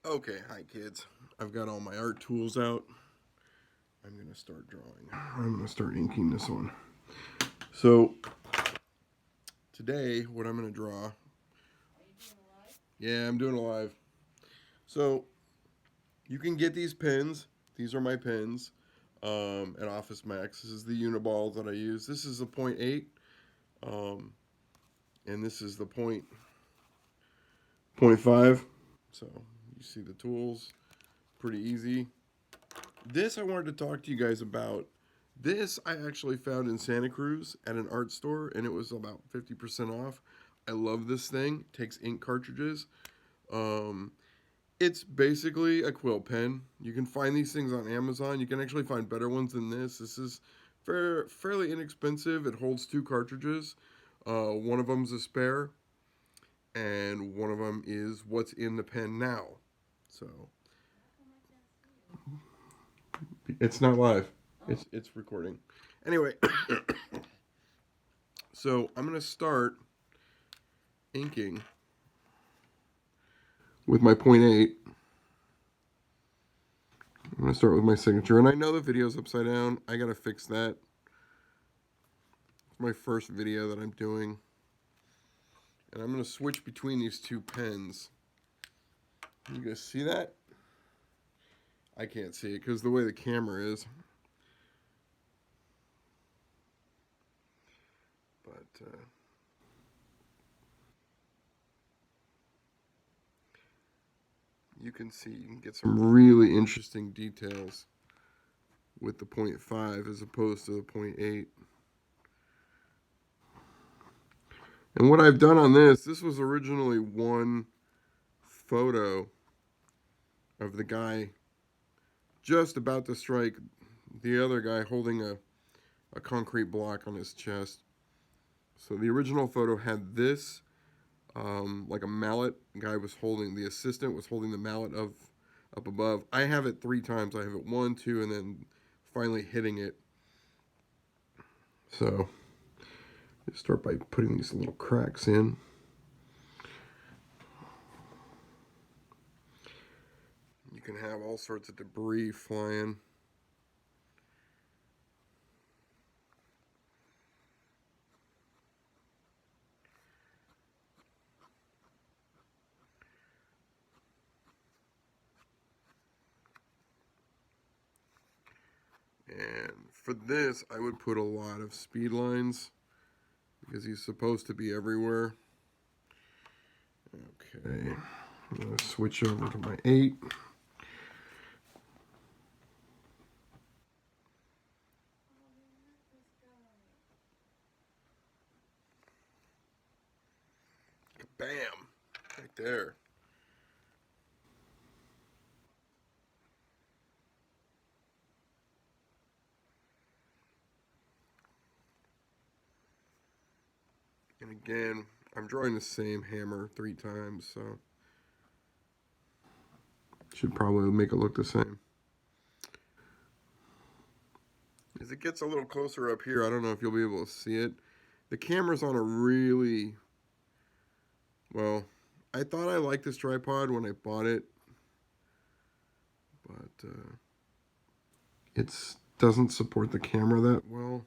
Okay, hi kids. I've got all my art tools out. I'm gonna start drawing. I'm gonna start inking this one. So today, what I'm gonna draw. Yeah, I'm doing it live. So you can get these pens. These are my pens at Office Max. This is the Uniball that I use. This is the .8, um, and this is the .5. So you see the tools. Pretty easy. This I wanted to talk to you guys about. This I actually found in Santa Cruz at an art store, and it was about 50% off. I love this thing. It takes ink cartridges. Um, it's basically a quill pen. You can find these things on Amazon. You can actually find better ones than this. This is fairly inexpensive. It holds two cartridges. One of them's a spare, and one of them is what's in the pen now. So it's not live. It's recording. Anyway, so I'm gonna start inking with my .8. I'm gonna start with my signature, and I know the video's upside down. I gotta fix that. It's my first video that I'm doing, and I'm gonna switch between these two pens. You guys see that? I can't see it because the way the camera is. But you can see, you can get some really interesting details with the .5 as opposed to the .8. And what I've done on this was originally one photo of the guy just about to strike the other guy holding a concrete block on his chest. So the original photo had this, like a mallet. The guy was holding, the assistant was holding the mallet up above. I have it 3 times. I have it 1, 2, and then finally hitting it. So you start by putting these little cracks in. You can have all sorts of debris flying. And for this, I would put a lot of speed lines because he's supposed to be everywhere. Okay, I'm going to switch over to my 8. Bam! Right there. And again, I'm drawing the same hammer 3 times, so should probably make it look the same. As it gets a little closer up here, I don't know if you'll be able to see it. The camera's on a really, well, I thought I liked this tripod when I bought it, but it doesn't support the camera that well.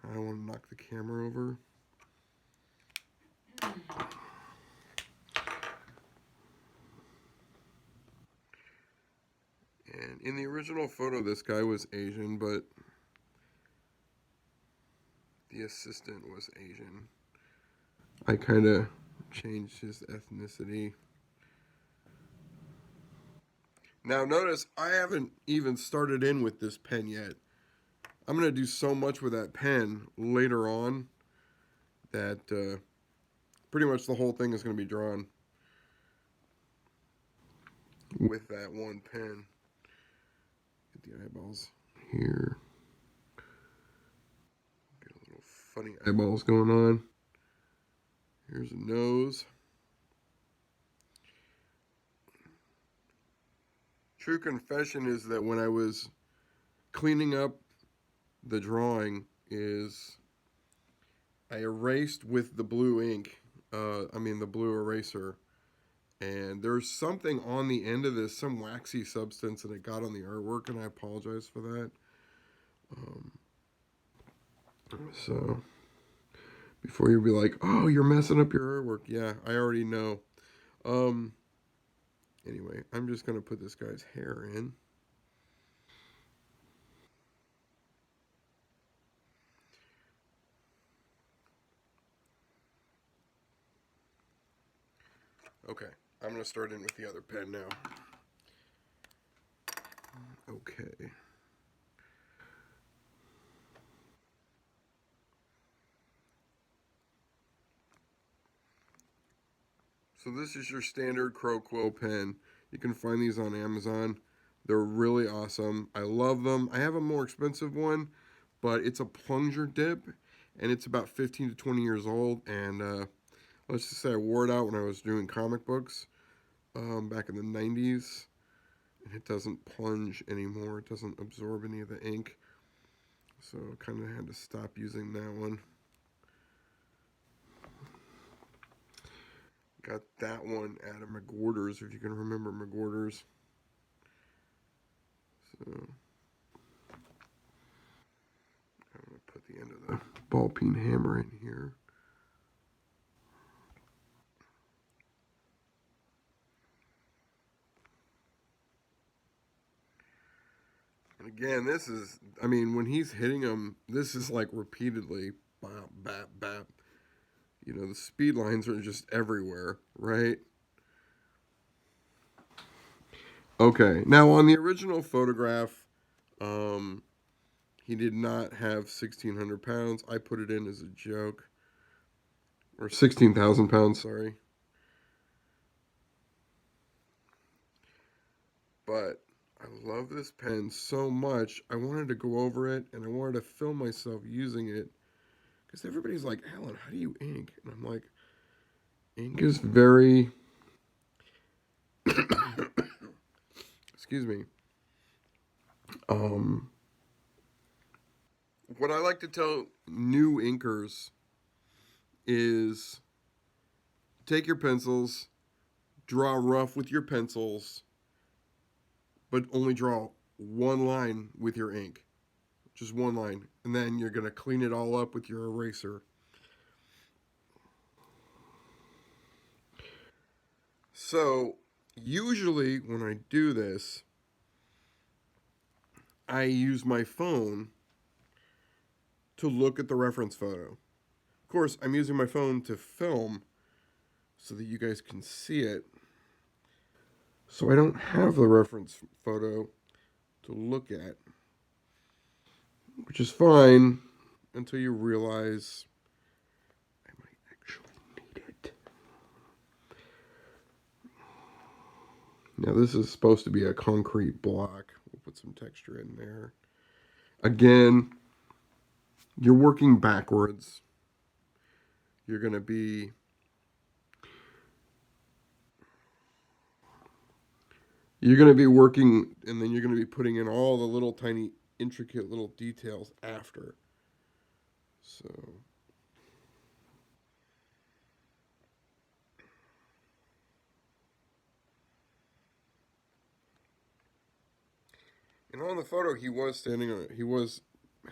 I don't want to knock the camera over. And in the original photo, this guy was Asian, but the assistant was Asian. I kind of changed his ethnicity. Now notice I haven't even started in with this pen yet. I'm going to do so much with that pen later on that pretty much the whole thing is going to be drawn with that one pen. Get the eyeballs here. Get a little funny eyeballs going on. Here's a nose. True confession is that when I was cleaning up the drawing is I erased with the blue ink, the blue eraser, And there's something on the end of this, some waxy substance, and it got on the artwork, and I apologize for that. Um, so before you be like, "Oh, you're messing up your artwork," yeah, I already know. Um, anyway, I'm just gonna put this guy's hair in. Okay, I'm gonna start in with the other pen now. Okay. So this is your standard Crow Quill pen. You can find these on Amazon. They're really awesome. I love them. I have a more expensive one, but it's a plunger dip, and it's about 15 to 20 years old. And let's just say I wore it out when I was doing comic books back in the 90s, and it doesn't plunge anymore. It doesn't absorb any of the ink. So I kind of had to stop using that one. Got that one out of McWhorters, if you can remember McWhorters. So I'm going to put the end of the ball peen hammer in here. And again, this is, I mean, when he's hitting them, this is like repeatedly, bop, bap, bap. You know, the speed lines are just everywhere, right? Okay, now on the original photograph, um, he did not have 1,600 pounds. I put it in as a joke. Or 16,000 pounds, sorry. But I love this pen so much. I wanted to go over it and I wanted to film myself using it. Because everybody's like, Alan, how do you ink? And I'm like, ink is very. Excuse me. Um, what I like to tell new inkers is take your pencils, draw rough with your pencils, but only draw one line with your ink. Just one line. And then you're going to clean it all up with your eraser. So, usually when I do this, I use my phone to look at the reference photo. Of course, I'm using my phone to film so that you guys can see it. So I don't have the reference photo to look at, which is fine until you realize I might actually need it. Now, this is supposed to be a concrete block. We'll put some texture in there. Again, you're working backwards. You're going to be working, and then you're going to be putting in all the little tiny intricate little details after. So and on the photo he was standing on, he was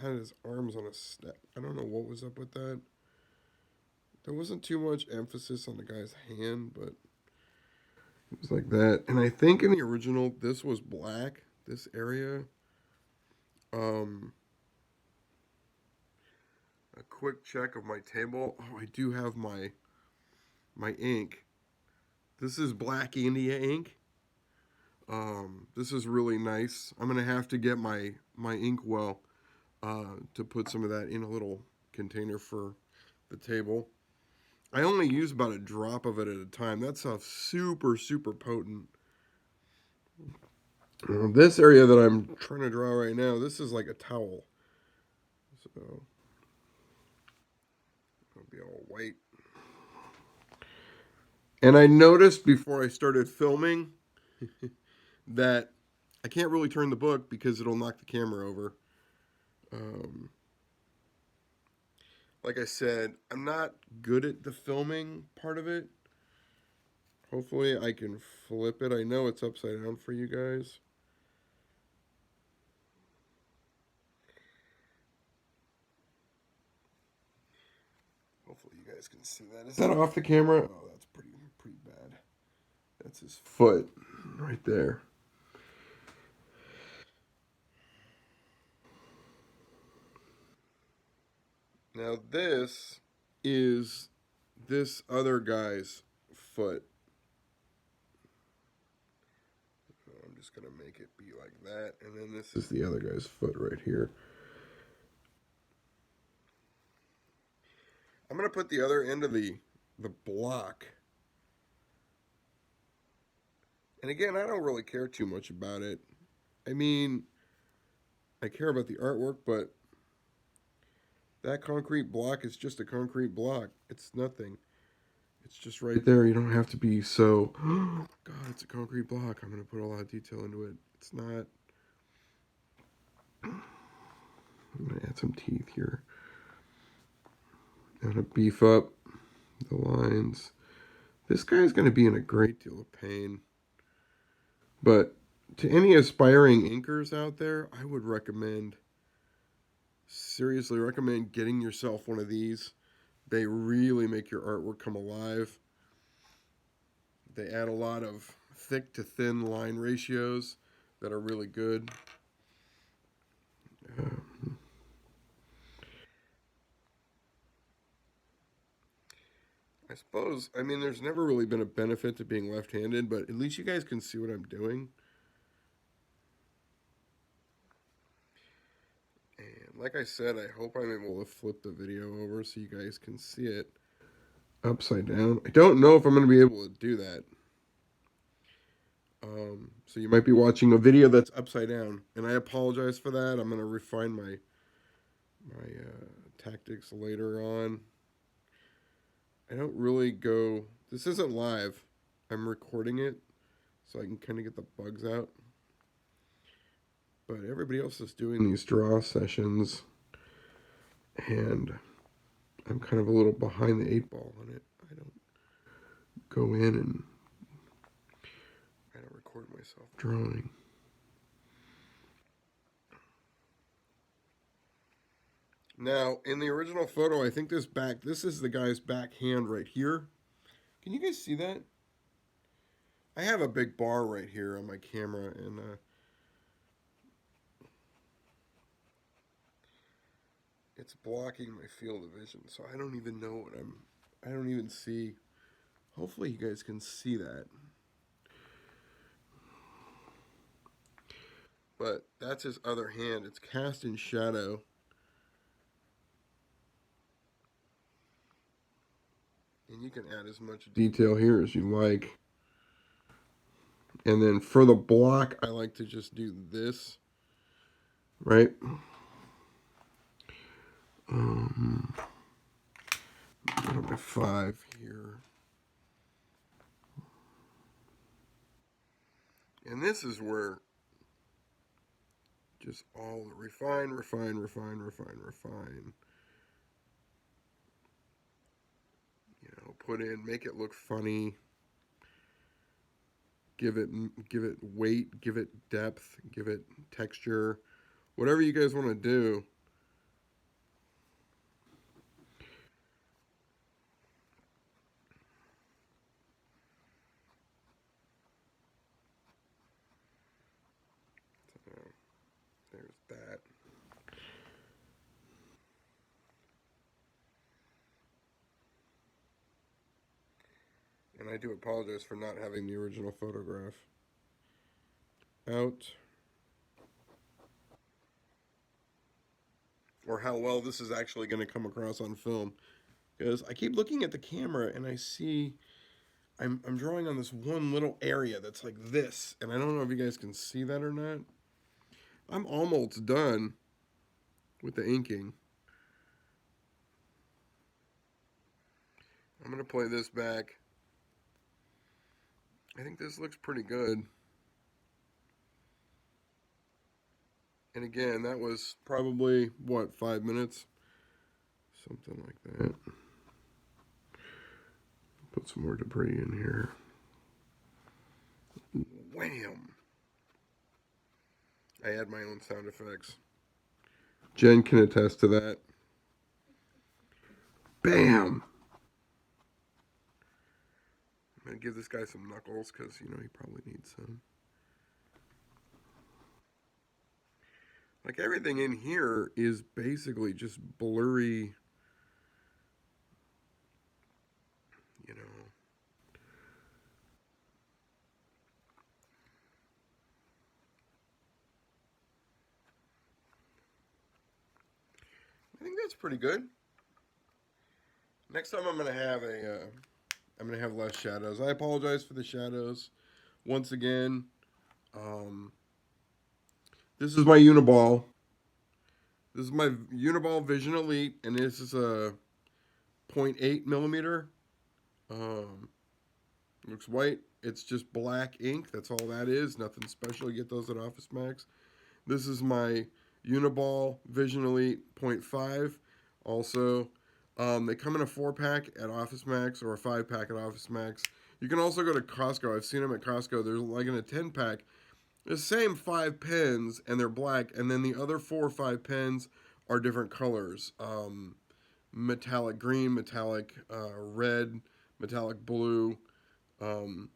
had his arms on a step. I don't know what was up with that. There wasn't too much emphasis on the guy's hand, but it was like that. And I think in the original this was black, this area. Um a quick check of my table. Oh, I do have my ink. This is Black India ink. This is really nice. I'm gonna have to get my inkwell to put some of that in a little container for the table. I only use about a drop of it at a time. That stuff's super potent. This area that I'm trying to draw right now, this is like a towel. So it'll be all white. And I noticed before I started filming that I can't really turn the book because it'll knock the camera over. Um, like I said, I'm not good at the filming part of it. Hopefully I can flip it. I know it's upside down for you guys. Hopefully you guys can see that. Is that off the camera? Oh, that's pretty bad. That's his foot right there. Now this is this other guy's foot. So I'm just gonna make it be like that, and then this is the other guy's foot right here. I'm gonna put the other end of the block. And again, I don't really care too much about it. I mean, I care about the artwork, but that concrete block is just a concrete block. It's nothing. It's just right there. You don't have to be so, oh, God, it's a concrete block. I'm going to put a lot of detail into it. It's not. I'm going to add some teeth here. I'm going to beef up the lines. This guy's going to be in a great deal of pain. But to any aspiring inkers out there, I would seriously recommend getting yourself one of these. They really make your artwork come alive. They add a lot of thick to thin line ratios that are really good. I suppose, I mean, there's never really been a benefit to being left-handed, but at least you guys can see what I'm doing. And like I said, I hope I'm able to flip the video over so you guys can see it upside down. I don't know if I'm going to be able to do that. So you might be watching a video that's upside down, and I apologize for that. I'm going to refine my tactics later on. I don't really go. This isn't live. I'm recording it so I can kind of get the bugs out. But everybody else is doing these draw sessions, and I'm kind of a little behind the 8 ball on it. I don't go in and I don't record myself drawing. Now, in the original photo, I think this is the guy's back hand right here. Can you guys see that? I have a big bar right here on my camera, and it's blocking my field of vision, so I don't even know what I don't even see. Hopefully you guys can see that. But that's his other hand. It's cast in shadow. And you can add as much detail here as you like. And then for the block, I like to just do this, right? Go to 5 here. And this is where just all the refine. You know, put in, make it look funny. Give it weight, give it depth, give it texture, whatever you guys want to do. So, there's that. And I do apologize for not having the original photograph out. Or how well this is actually going to come across on film. Because I keep looking at the camera and I see I'm drawing on this one little area that's like this. And I don't know if you guys can see that or not. I'm almost done with the inking. I'm going to play this back. I think this looks pretty good. And again, that was probably, what, 5 minutes? Something like that. Put some more debris in here. Bam. I add my own sound effects. Jen can attest to that. Bam. I'm going to give this guy some knuckles because, you know, he probably needs some. Like, everything in here is basically just blurry, you know. I think that's pretty good. Next time I'm gonna have I'm gonna have less shadows. I apologize for the shadows. Once again, this is my Uniball. This is my Uniball Vision Elite, and this is a 0.8 millimeter. Looks white. It's just black ink. That's all that is. Nothing special. You get those at Office Max. This is my Uniball Vision Elite 0.5. Also, they come in a 4-pack at Office Max or a 5-pack at Office Max. You can also go to Costco. I've seen them at Costco. They're like in a 10-pack. The same 5 pens, and they're black. And then the other 4 or 5 pens are different colors. Metallic green, metallic red, metallic blue. But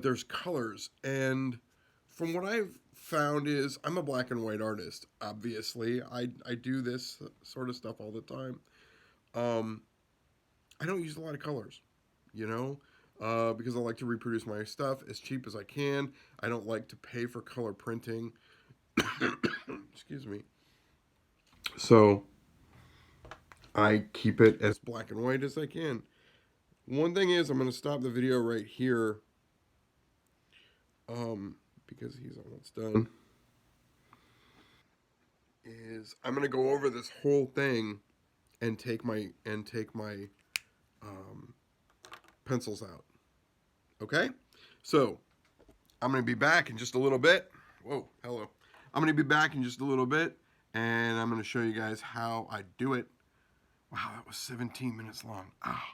there's colors. And from what I've found is, I'm a black and white artist, obviously. I do this sort of stuff all the time. I don't use a lot of colors, you know, because I like to reproduce my stuff as cheap as I can. I don't like to pay for color printing. Excuse me. So I keep it as black and white as I can. One thing is, I'm going to stop the video right here because he's almost done. Is I'm going to go over this whole thing and take my pencils out. Okay? So, I'm going to be back in just a little bit. Whoa, hello. I'm going to be back in just a little bit, and I'm going to show you guys how I do it. Wow, that was 17 minutes long. Ah.